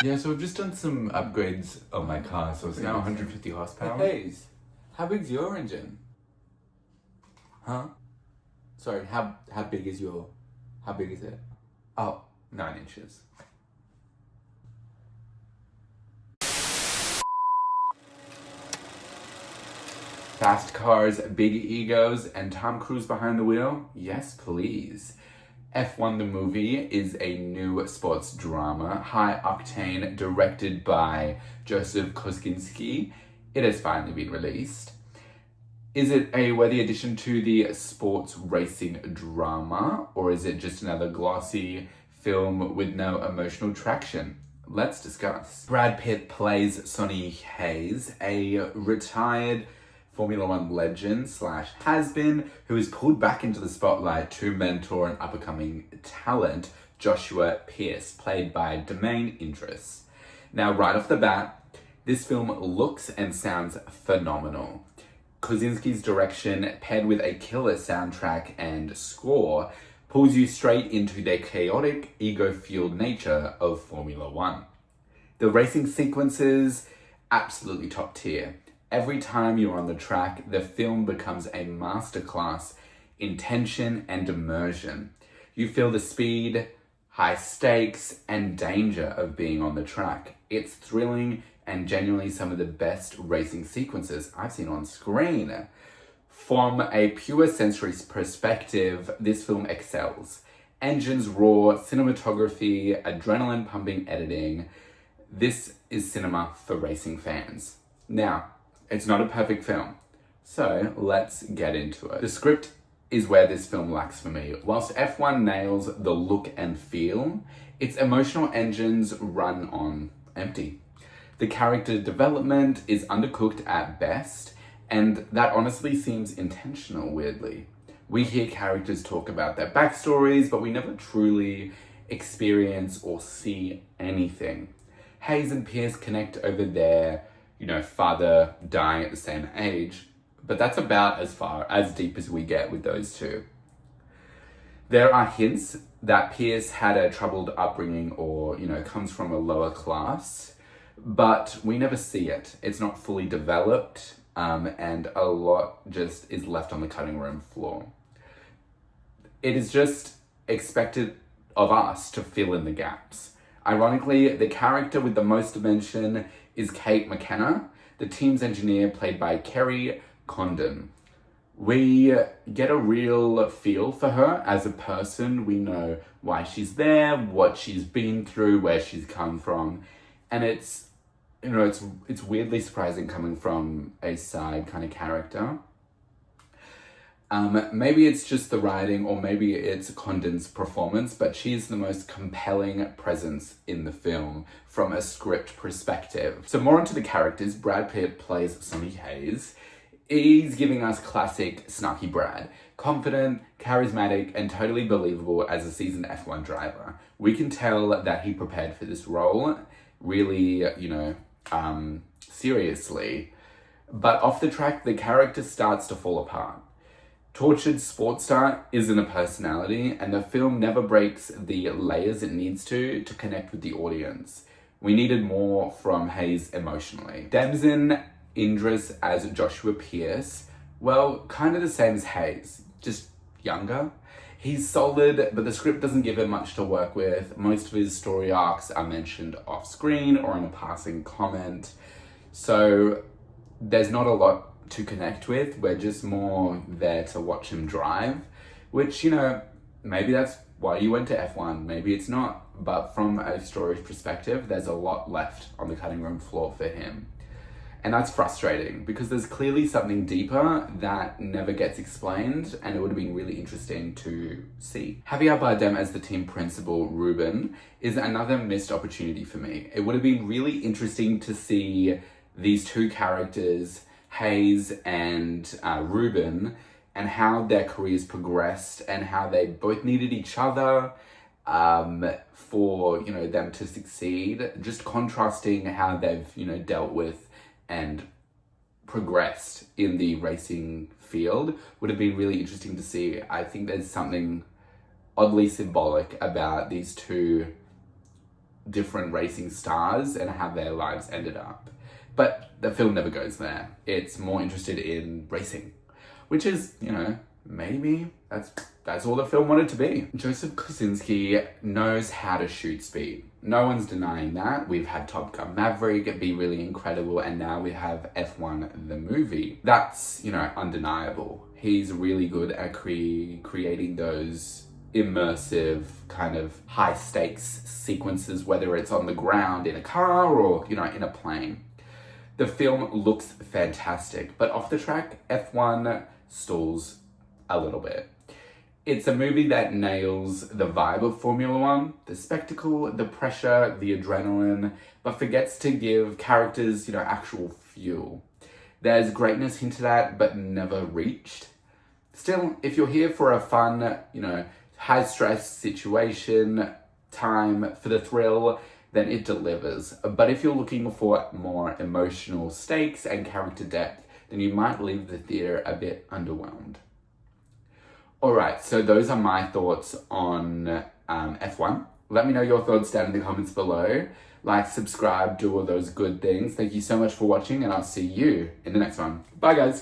Yeah, so we've just done some upgrades on my car, so it's now 150 horsepower. Hey, how big's your engine? Huh? Sorry, how big is it? Oh, 9 inches. Fast cars, big egos, and Tom Cruise behind the wheel? Yes, please. F1 the Movie is a new sports drama, high octane, directed by Joseph Kosinski. It has finally been released. Is it a worthy addition to the sports racing drama, or is it just another glossy film with no emotional traction? Let's discuss. Brad Pitt plays Sonny Hayes, a retired Formula One legend / has-been who is pulled back into the spotlight to mentor an up-and-coming talent, Joshua Pierce, played by domain interests. Now, right off the bat, this film looks and sounds phenomenal. Kosinski's direction, paired with a killer soundtrack and score, pulls you straight into the chaotic, ego-fueled nature of Formula One. The racing sequences, absolutely top tier. Every time you're on the track, the film becomes a masterclass in tension and immersion. You feel the speed, high stakes, and danger of being on the track. It's thrilling and genuinely some of the best racing sequences I've seen on screen. From a pure sensory perspective, this film excels. Engines roar, cinematography, adrenaline-pumping editing. This is cinema for racing fans. Now, it's not a perfect film, so let's get into it. The script is where this film lacks for me. Whilst F1 nails the look and feel, its emotional engines run on empty. The character development is undercooked at best, and that honestly seems intentional, weirdly. We hear characters talk about their backstories, but we never truly experience or see anything. Hayes and Pierce connect over their father dying at the same age, but that's about as deep as we get with those two. There are hints that Pierce had a troubled upbringing or, comes from a lower class, but we never see it. It's not fully developed, and a lot just is left on the cutting room floor. It is just expected of us to fill in the gaps. Ironically, the character with the most dimension is Kate McKenna, the team's engineer played by Kerry Condon. We get a real feel for her as a person. We know why she's there, what she's been through, where she's come from, and it's weirdly surprising coming from a side kind of character. Maybe it's just the writing, or maybe it's Condon's performance, but she's the most compelling presence in the film from a script perspective. So more onto the characters. Brad Pitt plays Sonny Hayes. He's giving us classic snarky Brad. Confident, charismatic, and totally believable as a seasoned F1 driver. We can tell that he prepared for this role really, seriously. But off the track, the character starts to fall apart. Tortured sports star isn't a personality, and the film never breaks the layers it needs to connect with the audience. We needed more from Hayes emotionally. Damson Idris as Joshua Pierce, well, kind of the same as Hayes, just younger. He's solid, but the script doesn't give him much to work with. Most of his story arcs are mentioned off screen or in a passing comment. So there's not a lot to connect with. We're just more there to watch him drive, which, maybe that's why you went to F1, maybe it's not. But from a story perspective, there's a lot left on the cutting room floor for him. And that's frustrating because there's clearly something deeper that never gets explained, and it would have been really interesting to see. Javier Bardem as the team principal, Ruben, is another missed opportunity for me. It would have been really interesting to see these two characters, Hayes and Ruben, and how their careers progressed and how they both needed each other for them to succeed. Just contrasting how they've dealt with and progressed in the racing field would have been really interesting to see. I think there's something oddly symbolic about these two different racing stars and how their lives ended up. But the film never goes there. It's more interested in racing, which is, you know, maybe that's all the film wanted to be. Joseph Kosinski knows how to shoot speed. No one's denying that. We've had Top Gun Maverick be really incredible, and now we have F1 the movie. That's, you know, undeniable. He's really good at creating those immersive kind of high stakes sequences, whether it's on the ground in a car or, you know, in a plane. The film looks fantastic, but off the track, F1 stalls a little bit. It's a movie that nails the vibe of Formula One, the spectacle, the pressure, the adrenaline, but forgets to give characters, you know, actual fuel. There's greatness hinted at, but never reached. Still, if you're here for a fun, you know, high stress situation, time for the thrill, then it delivers. But if you're looking for more emotional stakes and character depth, then you might leave the theater a bit underwhelmed. Alright, so those are my thoughts on F1. Let me know your thoughts down in the comments below. Like, subscribe, do all those good things. Thank you so much for watching, and I'll see you in the next one. Bye, guys.